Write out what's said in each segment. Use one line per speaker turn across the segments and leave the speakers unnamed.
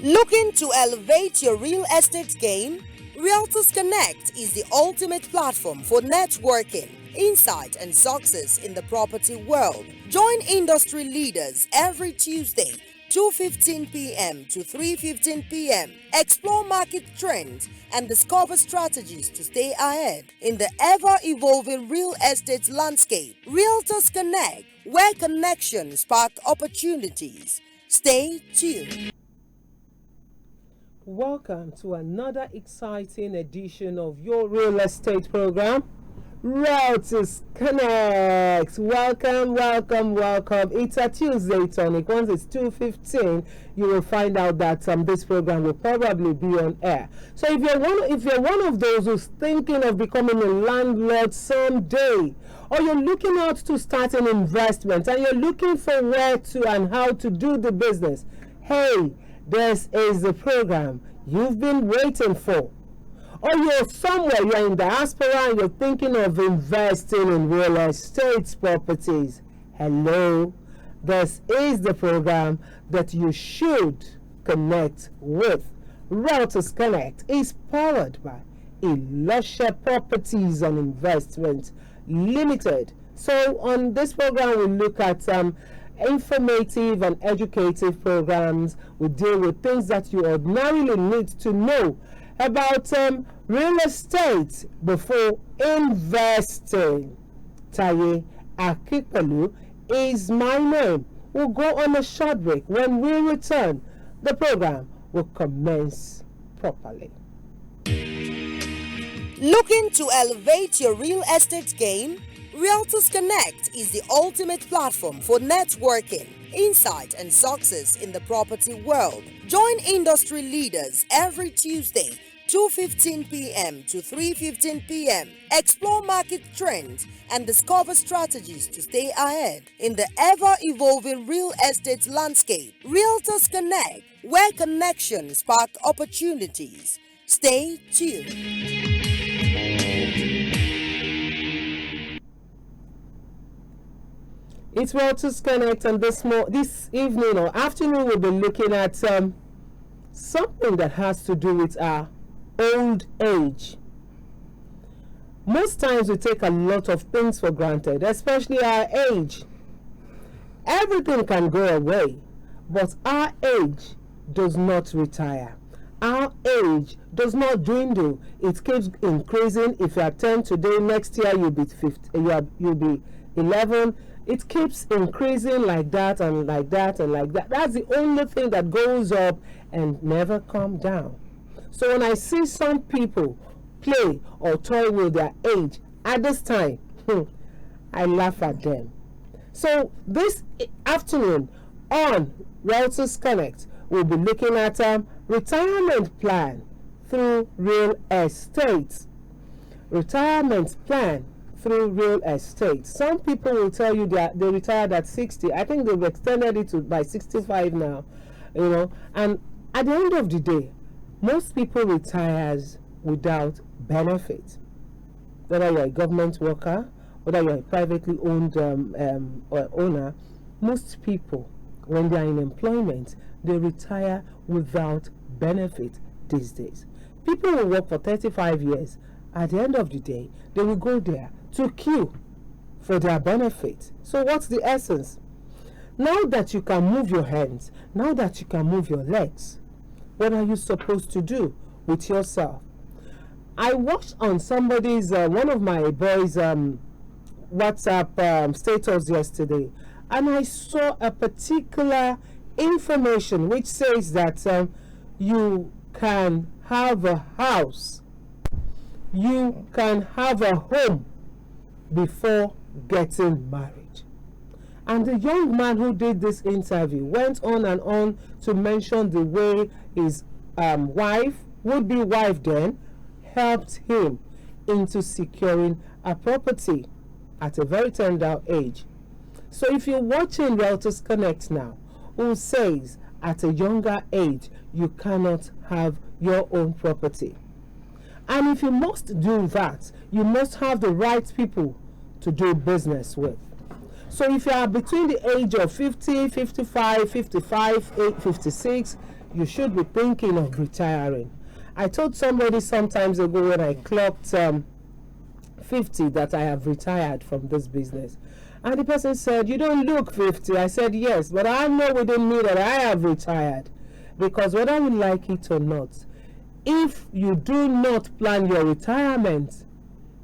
Looking to elevate your real estate game? Realtors Connect is the ultimate platform for networking, insight, and success in the property world. Join industry leaders every Tuesday, 2:15 p.m. to 3:15 p.m. Explore market trends and discover strategies to stay ahead in the ever-evolving real estate landscape. Realtors Connect, where connections spark opportunities. Stay tuned.
Welcome to another exciting edition of your real estate program, Realtors Connect. Welcome. It's a Tuesday tonic. Once it's 2:15, you will find out that this program will probably be on air. So if you're one of those who's thinking of becoming a landlord someday, or you're looking out to start an investment and you're looking for where to and how to do the business, hey, this is the program you've been waiting for. Or you're somewhere, you're in diaspora and you're thinking of investing in real estate properties. Hello, this is the program that you should connect with. Realtors Connect is powered by Iloshe Properties and Investment Limited. So on this program, we look at informative and educative programs. We deal with things that you ordinarily need to know about real estate before investing. Taye Akikpalu is my name. We'll go on a short break. When we return, the program will commence properly.
Looking to elevate your real estate game? Realtors Connect is the ultimate platform for networking, insight, and success in the property world. Join industry leaders every Tuesday, 2:15 p.m. to 3:15 p.m. Explore market trends and discover strategies to stay ahead in the ever-evolving real estate landscape. Realtors Connect, where connections spark opportunities. Stay tuned.
It's Realtors Connect, and this evening or afternoon we'll be looking at something that has to do with our old age. Most times we take a lot of things for granted, especially our age. Everything can go away, but our age does not retire. Our age does not dwindle. It keeps increasing. If you are 10 today, next year you'll be 50, you'll be 11. It keeps increasing like that and like that and like that. That's the only thing that goes up and never come down. So when I see some people play or toy with their age at this time, I laugh at them. So this afternoon on Realtors Connect, we'll be looking at retirement plan through real estate. Retirement plan through real estate. Some people will tell you that they retired at 60. I think they've extended it to by 65 now, and at the end of the day, most people retires without benefit. Whether you're a government worker, whether you're a privately owned or owner, most people, when they're in employment, they retire without benefit these days. People will work for 35 years. At the end of the day, they will go there to queue for their benefit. So what's the essence? Now that you can move your hands, now that you can move your legs, what are you supposed to do with yourself? I watched on somebody's, one of my boys' WhatsApp status yesterday, and I saw a particular information which says that you can have a house, you can have a home before getting married. And the young man who did this interview went on and on to mention the way his wife, would-be wife then, helped him into securing a property at a very tender age. So if you're watching Realtors Connect now, who says at a younger age you cannot have your own property, and if you must do that, you must have the right people to do business with. So if you are between the age of 50, 55, 55, 56, you should be thinking of retiring. I told somebody sometimes ago when I clocked 50 that I have retired from this business. And the person said, "You don't look 50. I said, "Yes, but I know within me that I have retired." Because whether you like it or not, if you do not plan your retirement,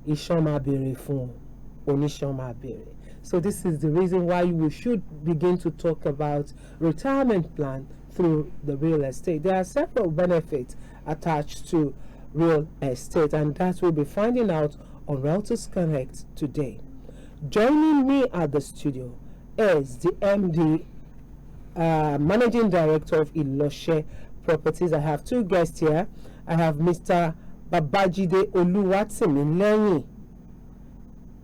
Ishoma bere fun, Onishoma bere. So this is the reason why we should begin to talk about retirement plan through the real estate. There are several benefits attached to real estate, and that we'll be finding out on Realtors Connect today. Joining me at the studio is the MD, Managing Director of Iloshe Properties. I have two guests here. I have Mr. Babajide Oluwatimileyin,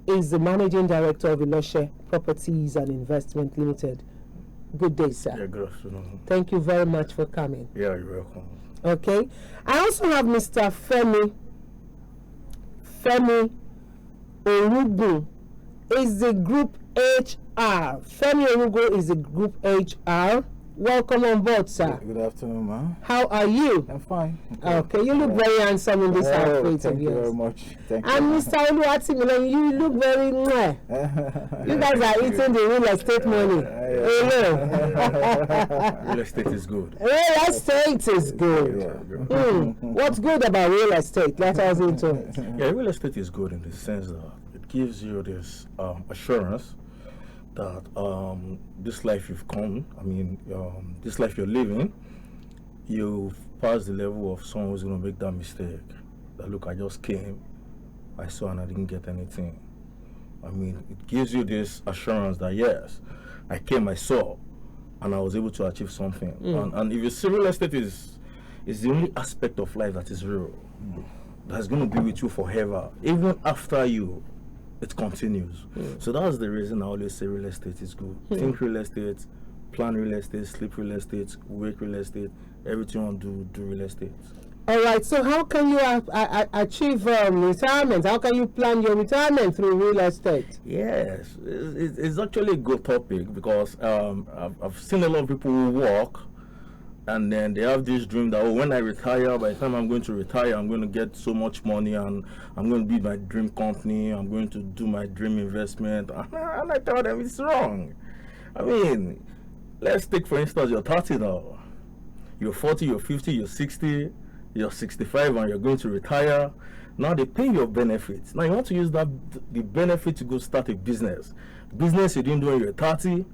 is the Managing Director of Iloshe Properties and Investment Limited. Good day, sir.
Yeah, good afternoon.
Thank you very much for coming.
Yeah, you're welcome.
Okay. I also have Mr. Femi Orugun, is the Group HR. Femi Orugun is the Group HR. Welcome on board, sir.
Good afternoon, ma'am.
How are you?
I'm fine.
Okay, you look very handsome in this outfit
Thank
of
you
yours.
very much. Thank
And
you.
Mr. Oluwatimileyin, you look very mwah. You guys are eating the real estate money. Hello.
Real estate is good.
Real estate is good. What's good about real estate? Let us into it.
Yeah, real estate is good in the sense that it gives you this assurance that this life you've come, this life you're living, you've passed the level of someone who's going to make that mistake. That look, I just came, I saw and I didn't get anything. I mean, it gives you this assurance that yes, I came, I saw, and I was able to achieve something. And if you see, real estate is the only aspect of life that is real, that's going to be with you forever, even after you. It continues. So that's the reason I always say real estate is good. Think real estate, plan real estate, sleep real estate, wake real estate, everything you want to do real estate.
All right, so how can you achieve retirement? How can you plan your retirement through real estate?
Yes, it's actually a good topic because I've seen a lot of people who work and then they have this dream that, oh, when I retire, by the time I'm going to retire, I'm going to get so much money and I'm going to build my dream company, I'm going to do my dream investment. And I tell them it's wrong. I mean, let's take, for instance, you're 30 now. You're 40, you're 50, you're 60, you're 65, and you're going to retire. Now they pay your benefits. Now you want to use the benefit to go start a business. Business you didn't do when you're 30.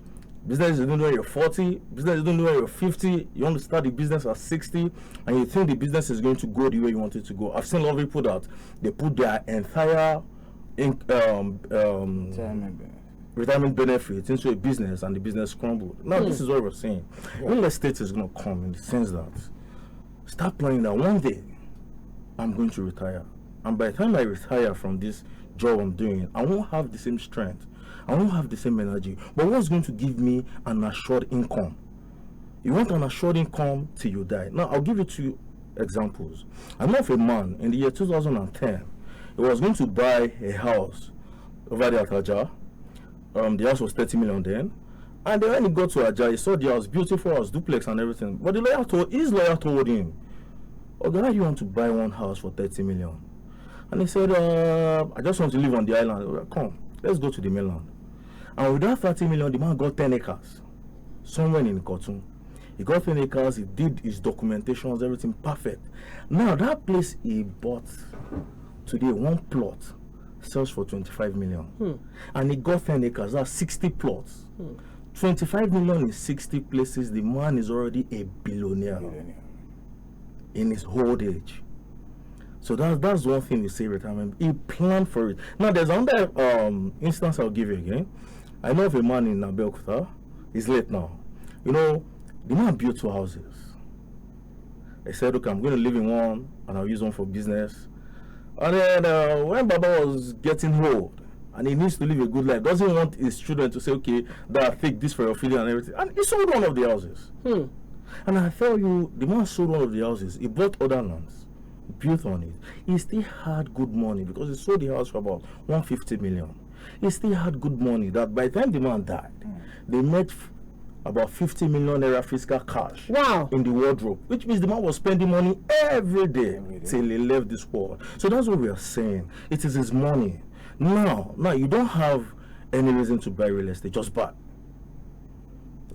Business you didn't do when you're 40, business you didn't do when you're 50, you want to start the business at 60, and you think the business is going to go the way you want it to go. I've seen a lot of people that they put their entire retirement benefits into a business and the business crumbled. Now this is what we're saying. Real estate is going to come in the sense that start planning that one day I'm going to retire. And by the time I retire from this job I'm doing, I won't have the same strength. I won't have the same energy. But what's going to give me an assured income? You want an assured income till you die. Now, I'll give you two examples. I know of a man in the year 2010. He was going to buy a house over there at Aja. The house was 30 million then. And then when he got to Aja, he saw the house, beautiful house, duplex and everything. But his lawyer told him, okay, why do you want to buy one house for 30 million? And he said, I just want to live on the island. Come, let's go to the mainland. And with that 30 million, the man got 10 acres somewhere in Kotun. He got 10 acres, he did his documentations, everything perfect. Now, that place he bought today, one plot, sells for 25 million. And he got 10 acres, that's 60 plots. 25 million in 60 places, the man is already a billionaire in his old age. So that's one thing we say retirement. He planned for it. Now, there's another instance I'll give you again. I know of a man in Abeokuta. He's late now. You know, the man built two houses. He said, okay, I'm going to live in one and I'll use one for business. And then when Baba was getting old and he needs to live a good life, doesn't want his children to say, okay, Dad, take this for your feeding and everything. And he sold one of the houses. And I tell you, the man sold one of the houses. He bought other lands, built on it. He still had good money because he sold the house for about 150 million. He still had good money that by the time the man died, they made about 50 million naira fiscal cash
Wow.
in the wardrobe, which means the man was spending money every day till he left this world. So that's what we are saying. It is his money. Now you don't have any reason to buy real estate. Just buy.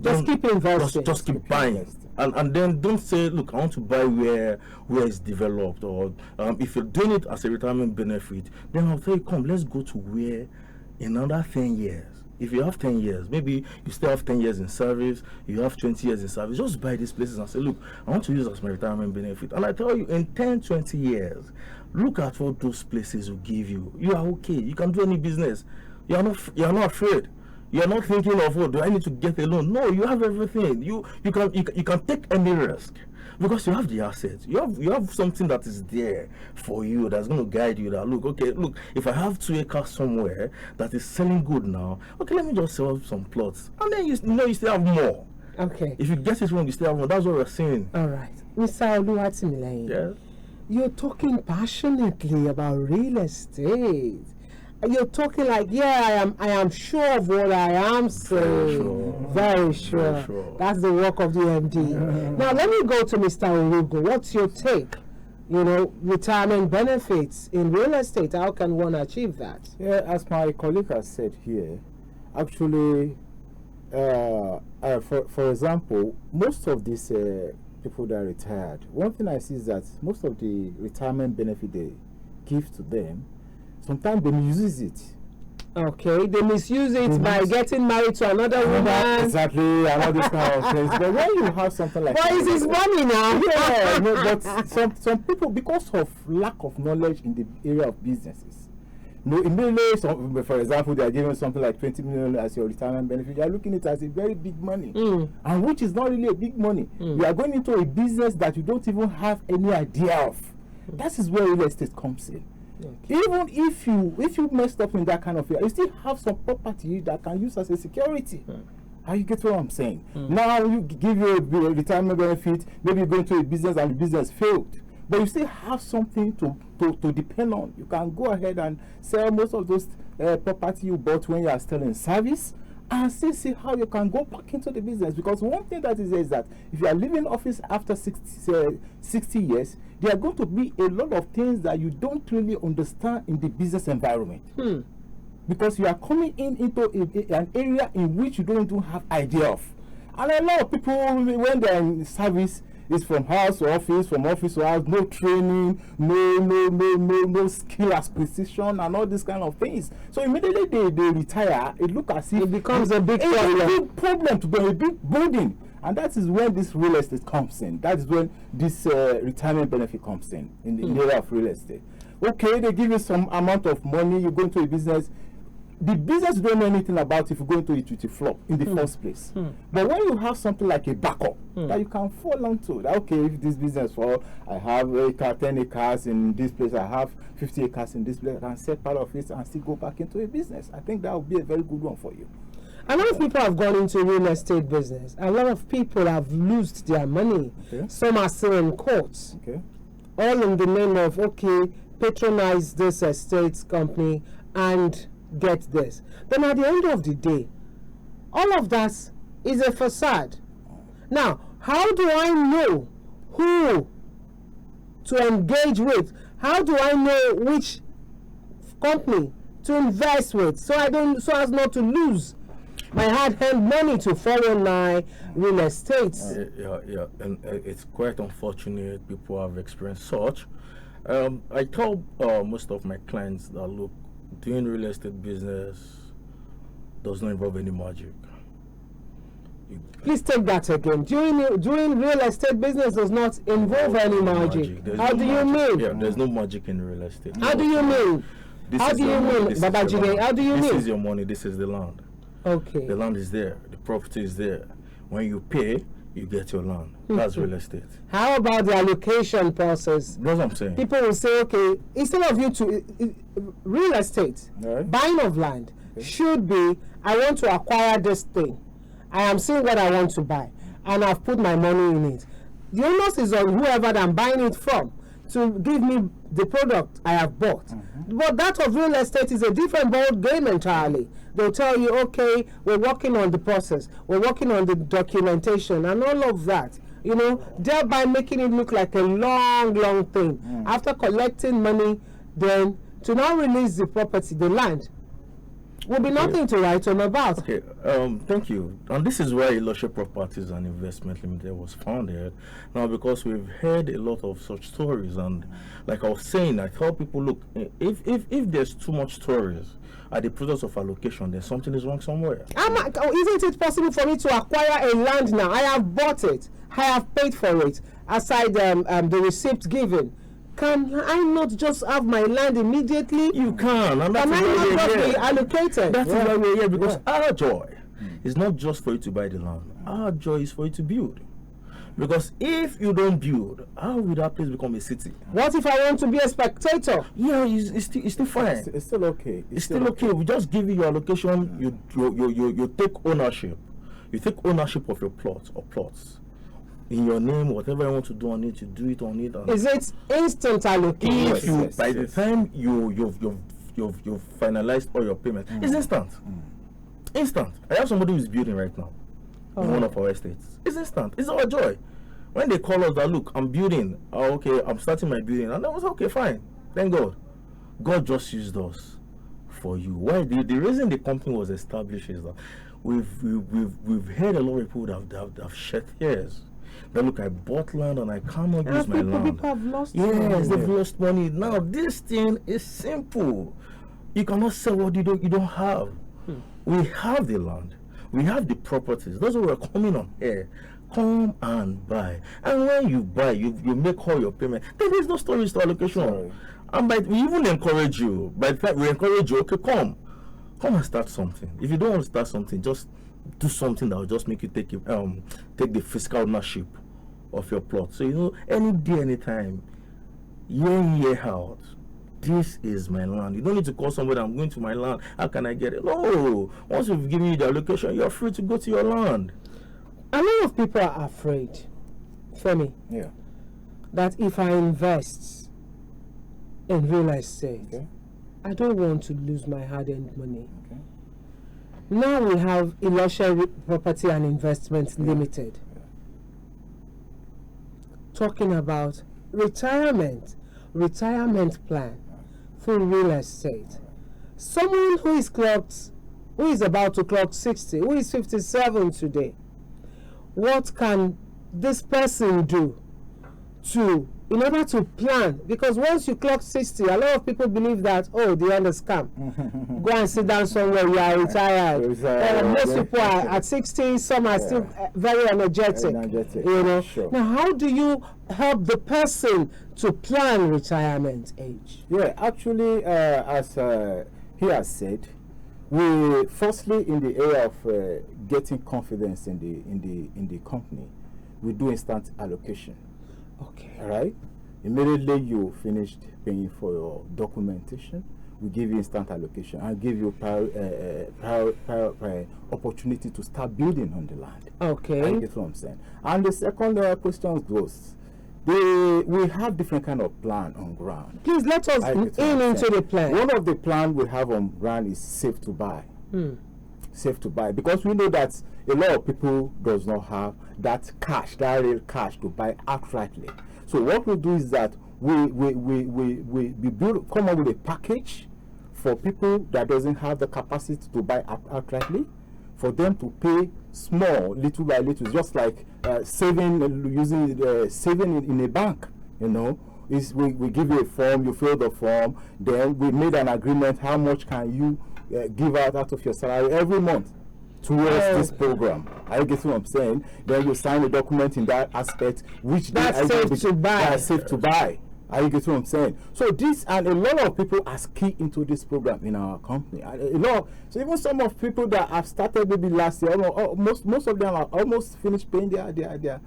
Just keep investing.
Just keep buying. And then don't say, look, I want to buy where it's developed, or if you're doing it as a retirement benefit, then I'll tell you, come, let's go to where in another 10 years. If you have 10 years, maybe you still have 10 years in service, you have 20 years in service, just buy these places and say, look, I want to use as my retirement benefit. And I tell you, in 10, 20 years, look at what those places will give you. You are okay. You can do any business. You are not afraid. You are not thinking of, oh, do I need to get a loan? No, you have everything. You can take any risk because you have the assets. You have something that is there for you that's going to guide you. That look, if I have 2 acres somewhere that is selling good now, okay, let me just sell some plots, and then you still have more.
Okay.
If you get it wrong, you still have more. That's what we're saying.
All right, Mr. Oluwatimileyin.
Yes.
You're talking passionately about real estate. You're talking like, yeah, I am sure of what I am saying. Very sure. That's the work of the MD. Now let me go to Mr. Orugo. What's your take? Retirement benefits in real estate. How can one achieve that?
Yeah, as my colleague has said here, actually, for example, most of these people that are retired, one thing I see is that most of the retirement benefit they give to them, sometimes they misuse it.
Okay, they misuse it by getting married to another woman.
Exactly, and all these kind of things. But when you have something like
what is his money now?
Yeah, no, but some people, because of lack of knowledge in the area of businesses, immediately, for example, they are giving something like 20 million as your retirement benefit. You are looking at it as a very big money, and which is not really a big money. You are going into a business that you don't even have any idea of. That is where real estate comes in. Okay. Even if you messed up in that kind of area, you still have some property that can use as a security. How you get what I'm saying? Now you give you a retirement benefit, maybe you go into a business and the business failed, but you still have something to depend on. You can go ahead and sell most of those property you bought when you are still in service, and still see how you can go back into the business. Because one thing that is that if you are leaving office after 60 years, there are going to be a lot of things that you don't really understand in the business environment. Because you are coming into an area in which you don't even have idea of. And a lot of people, when they're in service, is from house to office, from office to house, no training, no skill acquisition, and all these kind of things. So immediately they retire, it looks as if
it becomes a big problem.
A big problem to them, a big burden. And that is when this real estate comes in. That is when this retirement benefit comes in the area of real estate. Okay, they give you some amount of money, you go into a business. The business you don't know anything about if you go into it with a flop in the first place. But when you have something like a backup that you can fall onto, that okay, if this business falls, I have 10 acres in this place, I have 50 acres in this place, I can set part of it and still go back into a business. I think that would be a very good one for you.
A lot of people have gone into real estate business. A lot of people have lost their money. Okay. Some are still in courts.
Okay.
All in the name of, okay, patronize this estate company and get this. Then at the end of the day, all of that is a facade. Now, how do I know who to engage with? How do I know which company to invest with so as not to lose my hard-earned money to follow my real estate?
Yeah, and it's quite unfortunate people have experienced such. I tell most of my clients that, look, doing real estate business does not involve any magic.
Please take that again. Doing real estate business does not involve any magic. How do you mean?
Yeah, there's no magic in real estate.
How do you mean? How do you mean, Babajide? How do you mean?
This is your money. This is the land.
Okay.
The land is there. The property is there. When you pay, you get your land. That's real estate.
How about the allocation process?
That's what I'm saying.
People will say, okay, instead of you to real estate, buying of land should be, I want to acquire this thing. I am seeing what I want to buy, and I've put my money in it. The onus is on whoever I'm buying it from to give me the product I have bought. But that of real estate is a different ball game entirely. They'll tell you, okay, we're working on the process, we're working on the documentation and all of that, you know, thereby making it look like a long thing. After collecting money, then to now release the property, the land, will be nothing to write home about.
Okay, thank you. And this is why Iloshe Properties and Investment Limited was founded. Now, because we've heard a lot of such stories, and like I was saying, I tell people, look, if there's too much stories at the process of allocation, then something is wrong somewhere.
Isn't it possible for me to acquire a land now? I have bought it, I have paid for it, aside the receipt given. Can I not just have my land immediately?
You can, and that's
Can I not just be allocated?
That's why we're here, because our joy is not just for you to buy the land. Our joy is for you to build. Because if you don't build, how will that place become a city?
What if I want to be a spectator?
Yeah, it's still fine.
It's still okay.
It's still okay. We just give you your allocation. You take ownership. You take ownership of your plot or plots in your name. Whatever you want to do on it, you do it on it. And
is it instant allocation?
if you by the time you've finalized all your payments, it's instant. Instant. I have somebody who's building right now in one of our estates. It's instant. It's our joy. When they call us that, look, I'm building. Oh, okay, I'm starting my building, and I was okay, fine. Thank God. God just used us for you. Why? The reason the company was established is that we've heard a lot of people that have shed tears. Now look, I bought land and I cannot use my land.
People have lost
yes,
money.
they've lost money. Now this thing is simple. You cannot sell what you don't have. We have the land. We have the properties. Those who are coming on here, come and buy. And when you buy, you make all your payment. There is no storage to allocation. And we even encourage you. By the time we encourage you, okay, come and start something. If you don't want to start something, just do something that will just make you take the physical ownership of your plot. So you know, any day, anytime, year in, year out, this is my land. You don't need to call somebody, I'm going to my land, how can I get it? No. Once we've given you the allocation, you're free to go to your land.
A lot of people are afraid, Femi, that if I invest in real estate, I don't want to lose my hard-earned money. Now we have Iloshe Property and Investment Limited talking about retirement plan for real estate. Someone who is about to clock 60, who is 57 today, what can this person do in order to plan? Because once you clock 60, a lot of people believe that, oh, the end is scam. Go and sit down somewhere, you are retired. Most people are at 60, some are still very energetic. You know.
Sure.
Now, how do you help the person to plan retirement age?
Yeah, actually, as he has said, we firstly in the area of getting confidence in the company, we do instant allocation.
Okay.
All right. Immediately you finished paying for your documentation, we give you instant allocation and give you opportunity to start building on the land.
Okay.
You get what I'm saying? And the second question goes, we have different kind of plan on ground.
Please let us into the plan.
One of the plan we have on ground is safe to buy. Safe to buy, because we know that a lot of people does not have that cash, that real cash to buy outrightly. So what we do is that we come up with a package for people that doesn't have the capacity to buy outrightly, for them to pay small, little by little, just like saving in a bank. You know, we give you a form, you fill the form, then we made an agreement. How much can you give out of your salary every month towards this program? I get what I'm saying. Then you sign a document in that aspect, which
that's safe to buy.
That's safe to buy. I get what I'm saying. So this, and a lot of people are key into this program in our company. So even some of people that have started maybe last year, most of them are almost finished paying their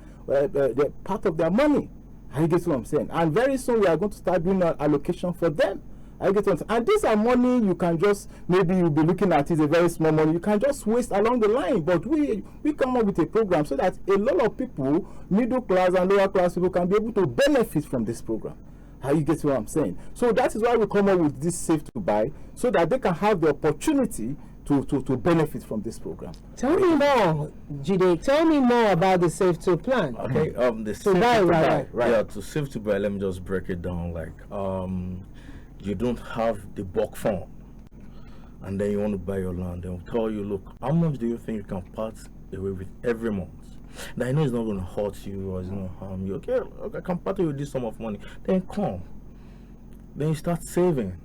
part of their money. I get what I'm saying. And very soon we are going to start doing an allocation for them. I get what I'm saying. And these are money you can just, maybe you'll be looking at it, a very small money you can just waste along the line. But we come up with a program so that a lot of people, middle class and lower class people, can be able to benefit from this program. How you get what I'm saying? So that is why we come up with this Safe to Buy, so that they can have the opportunity to benefit from this program.
Tell me more, Jide. Tell me more about the Safe to plan.
Okay, the
To buy, right.
Yeah, to save to buy. Let me just break it down. Like, you don't have the bulk fund, and then you want to buy your land. They'll tell you, look, how much do you think you can part away with every month? Now I know it's not going to hurt you or it's not harm you. Okay, look, I can part away with this sum of money. Then come. Then you start saving.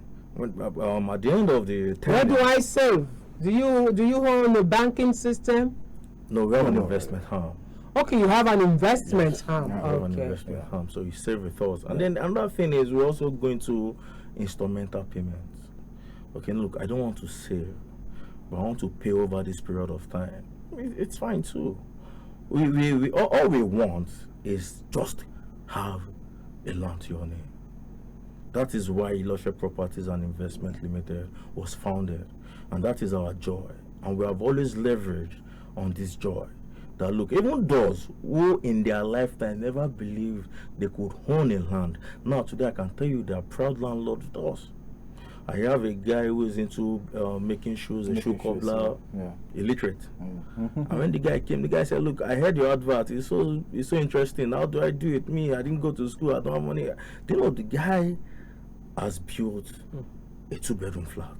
At the end of the term.
Where do I save? Do you own the banking system?
No, we have an investment arm.
Okay, you have an investment arm.
We have an investment arm, so you save with us. And then another thing is we're also going to instrumental payments. Okay, look, I don't want to save, but I want to pay over this period of time. It's fine too. All we want is just have a land to your name. That is why Iloshe Properties and Investment Limited was founded, and that is our joy. And we have always leveraged on this joy. That look, even those who in their lifetime never believed they could own a land, now today I can tell you they are proud landlords with us. I have a guy who is into making shoes, a shoe cobbler, illiterate. And when the guy came, the guy said, look, I heard your advert, it's so interesting. How do I do it? Me, I didn't go to school, I don't have money. Do you know the guy has built a 2-bedroom flat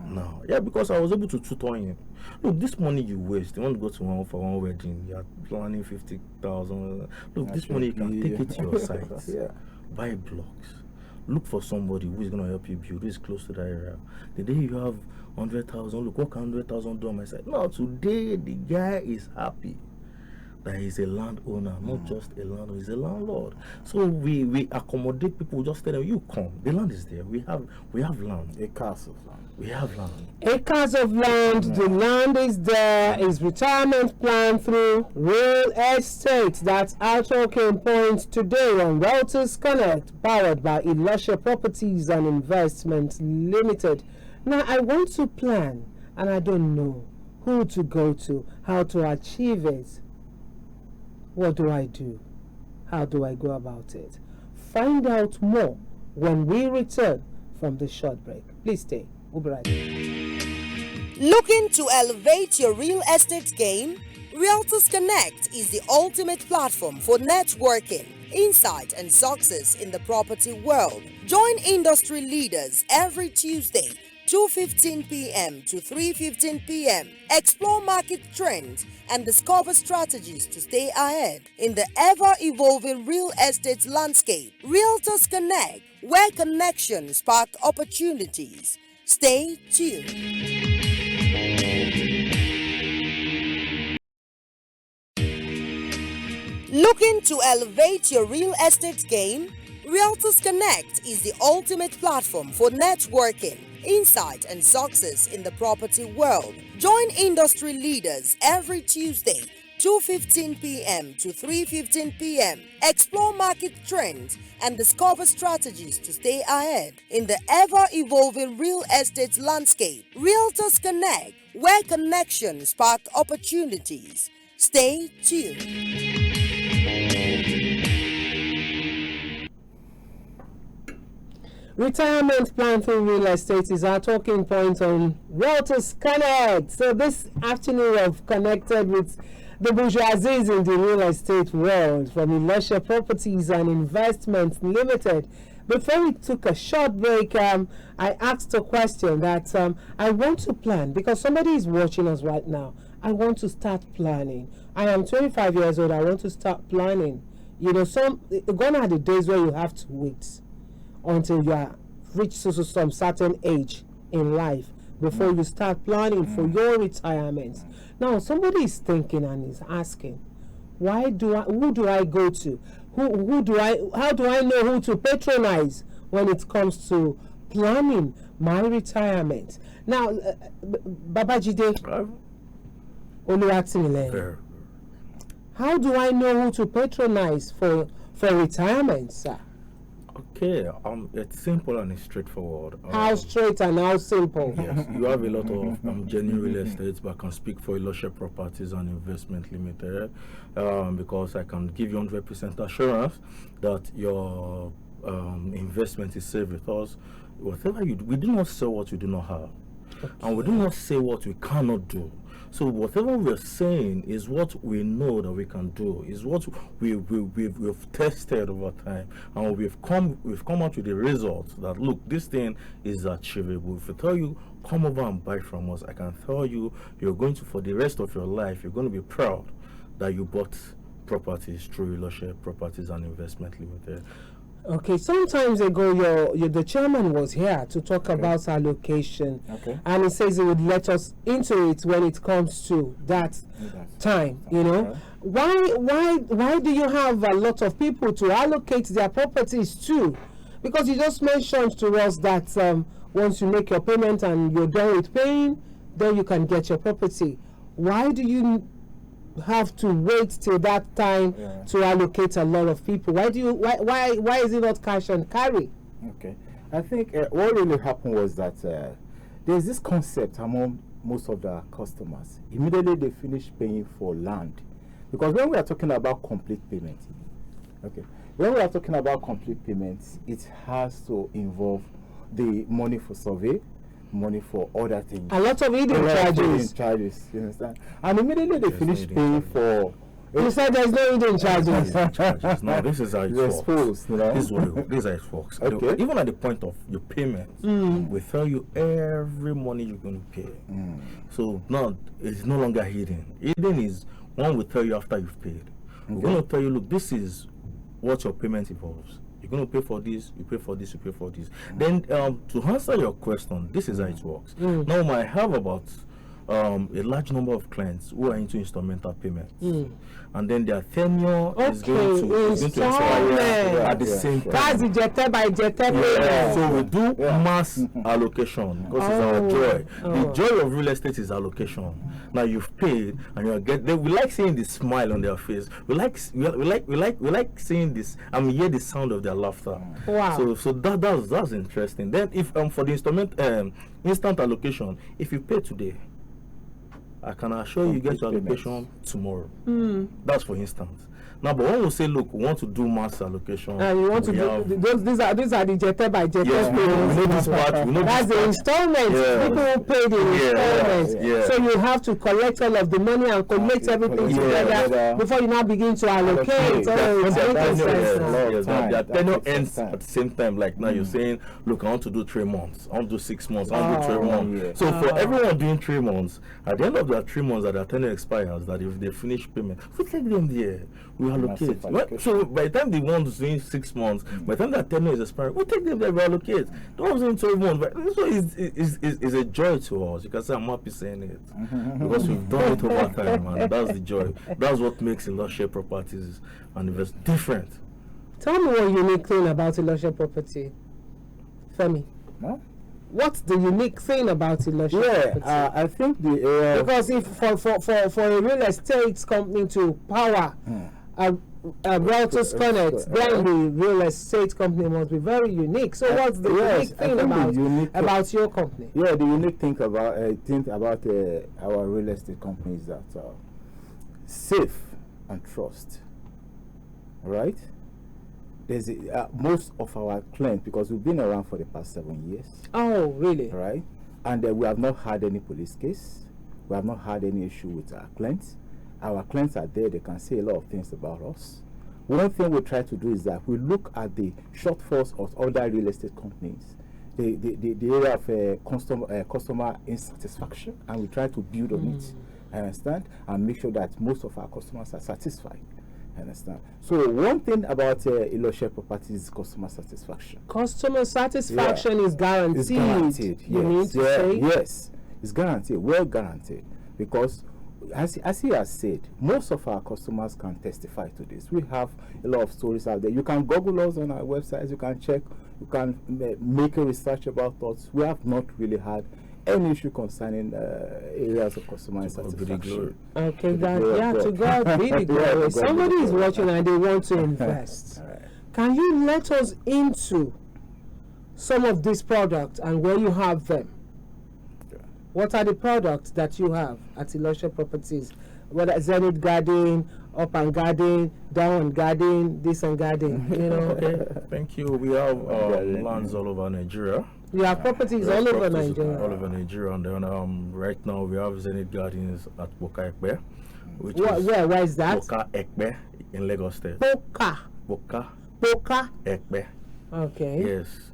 now? Yeah, because I was able to tutor him. Look, this money you waste, you want to go to one wedding, you're planning 50,000. Look, this money you can take it to your site, buy blocks. Look for somebody who is going to help you build, who is close to that area. The day you have 100,000, look, what can 100,000 do on my side? No, today the guy is happy that he's a landowner, not just a landlord, he's a landlord. So we accommodate people, just tell them, you come, the land is there. We have land.
Acres of land.
We have land.
Acres of land, the land is there, is retirement plan through real estate. That's our talking point today on Realtors Connect, powered by Iloshe Properties and Investment Limited. Now, I want to plan, and I don't know who to go to, how to achieve it. What do I do? How do I go about it? Find out more when we return from the short break. Please stay. We'll be right back.
Looking to elevate your real estate game? Realtors Connect is the ultimate platform for networking, insight, and success in the property world. Join industry leaders every Tuesday, 2:15 p.m. to 3:15 p.m. Explore market trends and discover strategies to stay ahead in the ever-evolving real estate landscape. Realtors Connect, where connections spark opportunities. Stay tuned. Looking to elevate your real estate game? Realtors Connect is the ultimate platform for networking, insight, and success in the property world. Join industry leaders every Tuesday, 2:15 p.m. to 3:15 p.m. Explore market trends and discover strategies to stay ahead in the ever-evolving real estate landscape. Realtors Connect, where connections spark opportunities. Stay tuned.
Retirement plan through real estate is our talking point on Realtors Connect. So this afternoon we've connected with the bourgeoisies in the real estate world from Iloshe Properties and Investment Limited. Before we took a short break, I asked a question that I want to plan, because somebody is watching us right now. I want to start planning. I am 25 years old. I want to start planning. You know, gone are the days where you have to wait until you are reach some certain age in life before you start planning for your retirement. Now, somebody is thinking and is asking, who do I go to? How do I know who to patronize when it comes to planning my retirement? Now, Babajide Oluwatimileni, how do I know who to patronize for retirement, sir?
Okay, it's simple and it's straightforward.
How straight and how simple?
Yes, you have a lot of genuine real estates, but I can speak for Iloshe Properties and Investment Limited because I can give you 100% assurance that your investment is safe with us. Whatever you do, we do not sell what we do not have, and we do not say what we cannot do. So whatever we're saying is what we know that we can do, is what we've tested over time, and we've come out with the results that look, this thing is achievable. If I tell you come over and buy from us, I can tell you you're going to, for the rest of your life, you're going to be proud that you bought properties through Iloshe Properties and Investment Limited.
Okay, some times ago, the chairman was here to talk about allocation, and he says he would let us into it when it comes to that time. You know, why do you have a lot of people to allocate their properties to? Because you just mentioned to us that once you make your payment and you're done with paying, then you can get your property. Why do you have to wait till that time to allocate a lot of people? Why is it not cash and carry?
Okay, I think what really happened was that there's this concept among most of the customers. Immediately they finish paying for land, because when we are talking about complete payment, when we are talking about complete payments, it has to involve the money for survey, money for other things.
A lot of hidden charges.
You understand? And immediately they finish paying for.
You said there's no hidden charges.
No, this is how it works. This is how it works. Okay. Even at the point of your payment, we tell you every money you're going to pay. So now it's no longer hidden. Hidden is one we tell you after you've paid. We're going to tell you, look, this is what your payment involves. You're going to pay for this, you pay for this, you pay for this. Then to answer your question, this is how it works. Now I have about a large number of clients who are into instrumental payments, and then their tenure is going to expire at the same time.
That's the jete by jete payment.
So we do mass allocation because it's our joy. The joy of real estate is allocation. Now you've paid and you're getting. We like seeing the smile on their face. We like seeing this. Hear the sound of their laughter.
Wow.
So that's interesting. Then if for the instant allocation, if you pay today, I can assure you get your allocation tomorrow. That's for instance. Now, but when we say, look, we want to do mass allocation,
and you want to do these are the jete by jete payments.
We know this part.
That's the installment. People will pay the installment. So you have to collect all of the money and collect everything together before you now begin to allocate.
Their tenure ends at the same time. Like now, you're saying, look, I want to do 3 months. I want to do 6 months. I want to do 3 months. So for everyone doing 3 months, at the end of that 3 months, that their tenure expires, that if they finish payment, we take them there. We allocate. So by the time the one is doing 6 months, by the time that tenure is expiring, we take them there, we allocate. Those in 12 months, but this is a joy to us. You can say I'm happy saying it because we've done it over time, and that's the joy. That's what makes Iloshe Properties and Invest different.
Tell me one unique thing about Iloshe Property, Femi.
Huh?
What's the unique thing about Iloshe Property?
I think the
because if for a real estate company to power Realtor's Connect, then the real estate company must be very unique. So what's the unique thing about your company?
Yeah, the unique thing about our real estate company is that safe and trust. Right? There's most of our clients, because we've been around for the past 7 years.
Oh, really?
Right? And we have not had any police case. We have not had any issue with our clients. Our clients are there, they can say a lot of things about us. One thing we try to do is that we look at the shortfalls of other real estate companies, the area of customer insatisfaction, and we try to build on it, understand, and make sure that most of our customers are satisfied. Understand? So one thing about Iloshe Properties is customer satisfaction.
Customer satisfaction is guaranteed.
It's guaranteed.
You mean to say?
Yes, it's guaranteed. Well guaranteed, because as he has said, most of our customers can testify to this. We have a lot of stories out there. You can Google us on our websites. You can check. You can make a research about us. We have not really had any issue concerning areas of customer satisfaction.
Okay, to God be the glory. Somebody is watching and they want to invest. Can you let us into some of these products and where you have them? What are the products that you have at Iloshe Properties? Whether Zenith Garden up and garden, down and garden, this and garden, you know.
Okay, thank you. We have lands all over Nigeria.
You have properties
We have
all over
properties
Nigeria.
all over Nigeria, and then right now we have Zenith Gardens at Boka Ekpe, which is
Where is that?
Boka Ekpe in Lagos State.
Boka.
Boka Ekpe.
Okay.
Yes,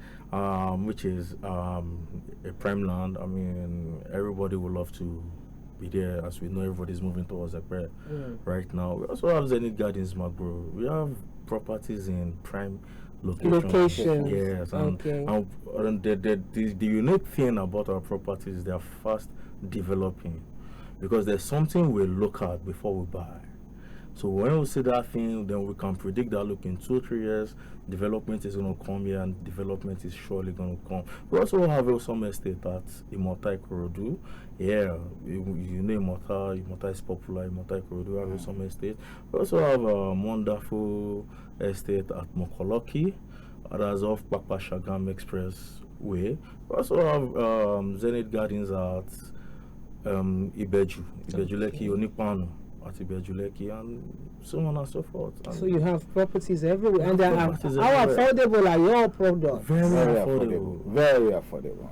which is a prime land. I mean, everybody would love to be there, as we know everybody's moving towards Ekpe right now. We also have Zenith Gardens, Magro. We have properties in prime location. Yes, and,
Okay.
and the unique thing about our properties is they are fast developing, because there's something we look at before we buy. So when we see that thing, then we can predict that, look, in 2-3 years, development is going to come here, and development is surely going to come. We also have some estate at Imota Ikorodu. Yeah, you know Imota is popular. Imota Ikorodu, we have some estate. We also have a wonderful estate at Mokoloki, that's off Papa Shagam Expressway. We also have Zenith Gardens at Ibeju Leki, Onipano at Ibejuleki, and so on and so forth. And
So you have properties everywhere, and they are, how
properties everywhere.
affordable are your products?
Very affordable.
Very affordable.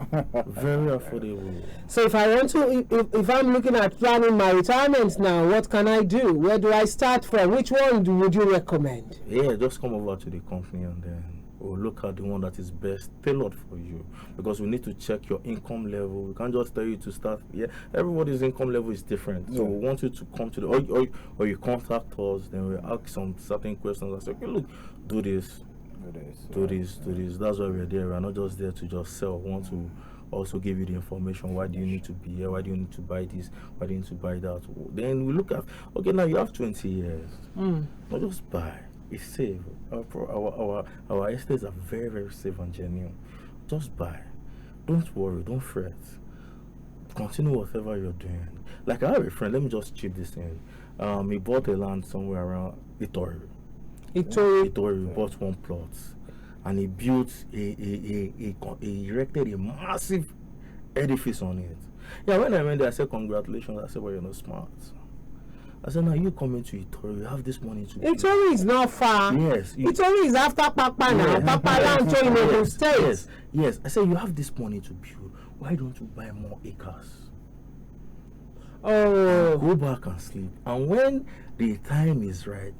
Very affordable.
So if I want to, if I'm looking at planning my retirement now, what can I do? Where do I start from? Which one would you recommend?
Yeah, just come over to the company, and then we'll look at the one that is best tailored for you, because we need to check your income level. We can't just tell you to start. Yeah, everybody's income level is different, so we want you to come to the or you contact us, then we ask some certain questions. I say, okay, look, do this. That's why we're there. We're not just there to just sell. We want to also give you the information. Why do you need to be here? Why do you need to buy this? Why do you need to buy that? Then we look at, okay, now you have 20 years. Not just buy. It's safe. Our estates are very, very safe and genuine. Just buy. Don't worry. Don't fret. Continue whatever you're doing. Like, I have a friend. Let me just chip this in. He bought a land somewhere around Itori. He bought one plot, and he built he erected a massive edifice on it. Yeah, when I went there, I said, congratulations. I said, well, you're not smart. I said, now you coming to Itori, you have this money to build.
Itori is not far.
Yes.
Itori is after Papa now. Papa land in Ogun State.
Yes. I said, you have this money to build. Why don't you buy more acres?
Oh.
Go back and sleep. And when the time is right,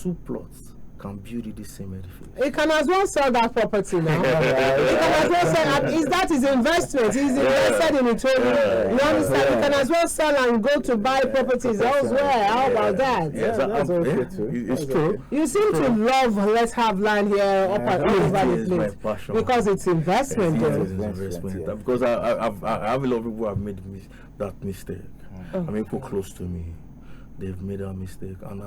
2 plots can build the same edifice.
He can as well sell that property now. He can as well sell. That is investment. He's invested in it. You understand? He can as well sell and go to buy properties elsewhere. How about that?
Yes,
that's okay too.
It's true.
You seem to love let's have land here up and all over the place.
My passion.
Because it's investment.
It is investment. Yeah. Because I have a lot of people who have made that mistake. I mean, people close to me, they've made a mistake, and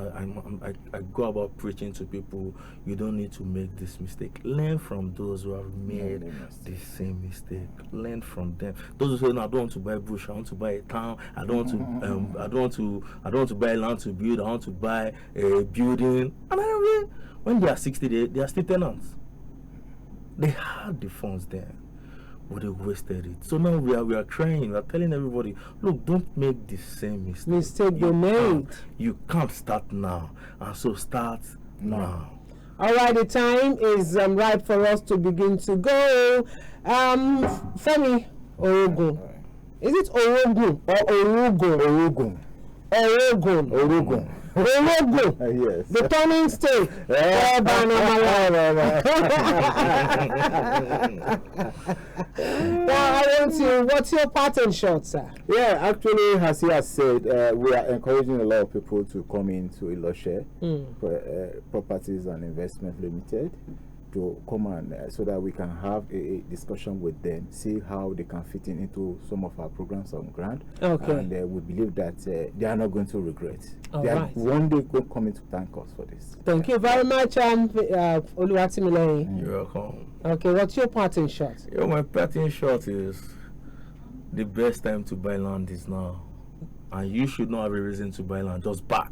I go about preaching to people, you don't need to make this mistake. Learn from those who have made the same mistake. Learn from them. Those who say, no, I don't want to buy bush, I want to buy a town, I don't want to I don't want to buy land to build, I want to buy a building. And I mean, when they are 60, they are still tenants. They had the funds then, but they wasted it. So now we are trying, we are telling everybody, look, don't make the same mistake
They made.
You can't start now, and so start now.
All right, the time is ripe for us to begin to go. Femi Orogun. Is it Orogun or Orogun? Orogun.
Yes.
The turning stake. Now, I want you, what's your pattern shot, sir?
Yeah, actually, as he has said, we are encouraging a lot of people to come into Iloshe Properties and Investment Limited to come and so that we can have a discussion with them, see how they can fit into some of our programs on ground.
Okay.
And we believe that they are not going to regret. They
All
are
right.
one day coming to thank us for this.
Thank you very much, Oluwatimiloyin.
You're welcome.
Okay, what's your pattern shot?
My pattern shot is the best time to buy land is now, and you should not have a reason to buy land. Just buy.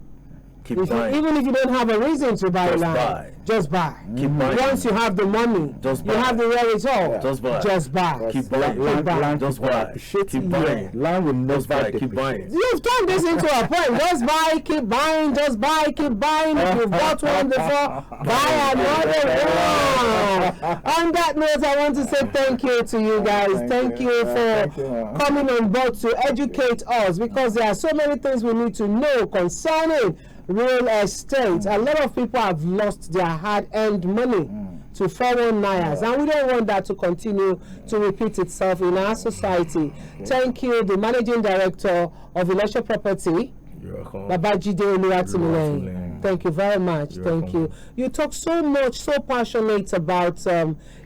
Keep buying.
Even if you don't have a reason to buy
Just
land,
buy.
just buy.
Keep buying.
Once you have the money,
Just
you
buy.
have the wherewithal,
Just buy.
just buy.
Keep buying.
Land
Just buy. Keep buying.
Land will
Just
never
buy. Keep
depreciate.
buying.
You've turned this into a point. Just buy, keep buying, just buy, keep buying. If you've bought one before, buy another one. On that note, I want to say thank you to you guys. Thank you for coming on board to educate us, because there are so many things we need to know concerning real estate. A lot of people have lost their hard-earned money to 419ers, and we don't want that to continue to repeat itself in our society. Thank you, the Managing Director of Iloshe Property,
You're welcome.
Babajide Oluwatimileyin.
Oluwatimileyin.
Thank you very much.
You're
Thank you.
welcome.
You talk so much, so passionate about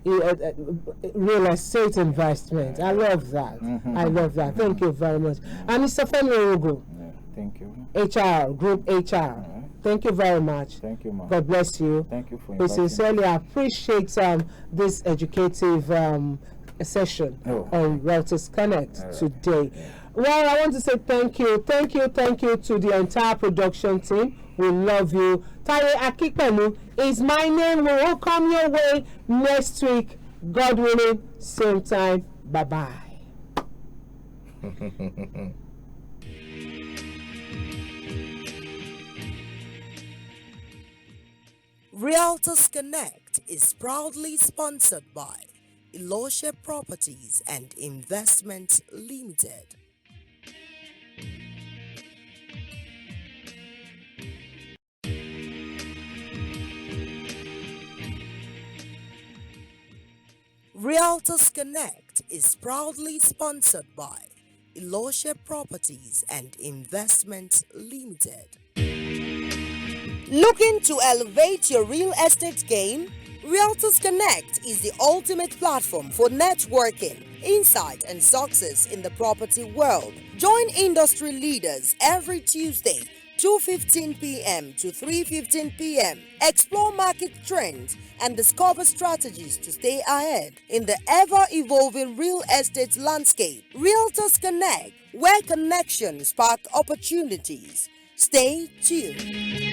real estate investment. I love that. I love that. Thank you very much. And Mr. Femi Orogo,
Thank you.
HR, Group HR. Thank you very much.
Thank you, ma'am.
God bless you.
Thank you for
We
inviting me.
sincerely appreciate this educative session on Realtors Connect today. Well, I want to say thank you to the entire production team. We love you. Taye Akikpelu is my name. We will come your way next week, God willing, same time. Bye-bye.
Realtors Connect is proudly sponsored by Iloshe Properties and Investments Limited. Realtors Connect is proudly sponsored by Iloshe Properties and Investments Limited. Looking to elevate your real estate game? Realtors Connect is the ultimate platform for networking, insight, and success in the property world. Join industry leaders every Tuesday, 2:15 p.m. to 3:15 p.m. Explore market trends and discover strategies to stay ahead in the ever-evolving real estate landscape. Realtors Connect, where connections spark opportunities. Stay tuned.